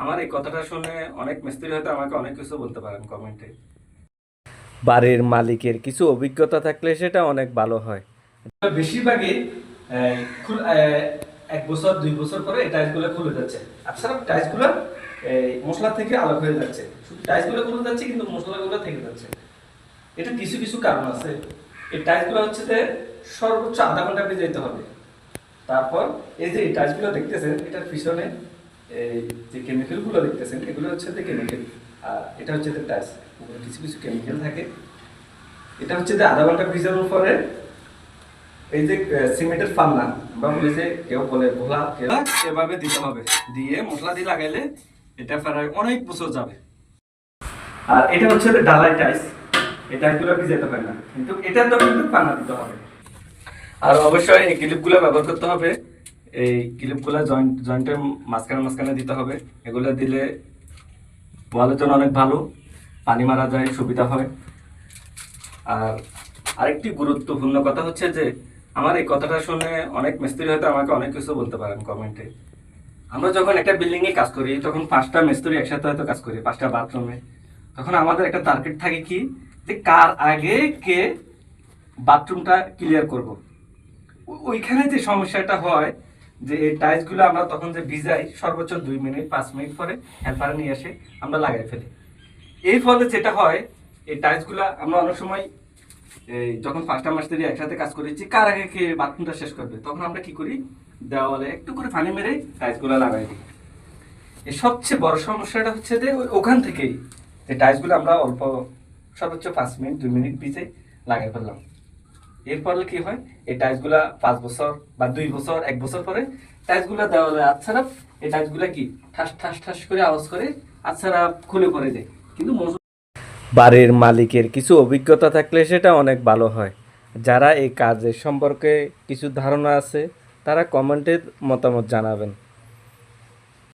আমার এই কথাটা শুনে অনেক মিস্ত্রি হয়তো আমাকে অনেক কিছু বলতে পারেন কমেন্টে। বাড়ির মালিকের কিছু অভিজ্ঞতা থাকলে সেটা অনেক ভালো হয়। বেশিরভাগই এক বছর 2 বছর পরে এই টাইলসগুলো খুলে যাচ্ছে। আপনারা টাইলসগুলো মশলা থেকে আলাদা হয়ে যাচ্ছে, শুধু টাইলসগুলো খুলে যাচ্ছে কিন্তু মশলাগুলো থেকে যাচ্ছে। এটা কিছু কিছু কারণ আছে। এই টাইলসগুলো হচ্ছে যে সর্বোচ্চ আধা ঘন্টা ভিজাইতে হবে। তারপর এই যে এই টাইলসগুলো দেখতেছেন, এটার পিছনে এই যে কেমিক্যালগুলো দেখতেছেন, এগুলো হচ্ছে যে কেমিক্যাল, আর এটা হচ্ছে যে টাইলস, কিছু কিছু কেমিক্যাল থাকে। এটা হচ্ছে যে আধা ঘন্টা ভিজানোর পরে এই যে সিমেন্টের পান্না বা বলে যে কেউ বলে ঘোলা, কেউ এভাবে দিতে হবে, দিয়ে মশলা দিয়ে লাগাইলে এটা প্রায় অনেক বছর যাবে। আর এটা হচ্ছে যে ডালাই টাইলস, এই টাইলসগুলো ভিজাতে পারে না, কিন্তু এটার তো কিন্তু পান্না দিতে হবে। আর অবশ্যই এই ক্লিপগুলো ব্যবহার করতে হবে। এই ক্লিপগুলো জয়েন্টের মাঝখানে মাঝখানে দিতে হবে। এগুলো দিলে ওয়ালের জন্য অনেক ভালো, পানি মারা যায়, সুবিধা হয়। আর আরেকটি গুরুত্বপূর্ণ কথা হচ্ছে যে আমার এই কথাটা শুনে অনেক মিস্ত্রি হয়তো আমাকে অনেক কিছু বলতে পারেন কমেন্টে। আমরা যখন একটা বিল্ডিং এ কাজ করি, তখন 5টা মিস্ত্রি একসাথে হয়তো কাজ করি, 5টা বাথরুমে। তখন আমাদের একটা টার্গেট থাকে কি, যে কার আগে কে বাথরুমটা ক্লিয়ার করব। ওইখানে যে সমস্যাটা হয়, যে এই টাইলসগুলো আমরা তখন যে ভিজাই সর্বোচ্চ 2 মিনিট 5 মিনিট পরে হেল্পারে নিয়ে এসে আমরা লাগাই ফেলি। এই ফলে যেটা হয়, এই টাইলসগুলো আমরা অনেক সময় এই যখন 5টা মিস্ত্রি একসাথে কাজ করেছি, কার আগে কে বাথরুমটা শেষ করবে, তখন আমরা কি করি, দেওয়ালে একটু করে পানি মেরে টাইলসগুলো লাগাই দিই। এই সবচেয়ে বড় সমস্যাটা হচ্ছে যে ওখান থেকেই যে টাইলসগুলো আমরা অল্প সর্বোচ্চ 5 মিনিট 2 মিনিট ভিজে লাগাই ফেললাম। এরপর কি হয়, এই টাইলসগুলা 5 বছর বা 2 বছর 1 বছর পরে টাইলসগুলা দেওয়ালে আচ্ছাড়া, এই টাইলসগুলা কি ঠাস ঠাস ঠাস করে আওয়াজ করে আচ্ছাড়া খুলে পড়ে যায়। কিন্তু বাড়ির মালিকের কিছু অভিজ্ঞতা থাকলে সেটা অনেক ভালো হয়। যারা এই কাজের সম্পর্কে কিছু ধারণা আছে তারা কমেন্টে মতামত জানাবেন।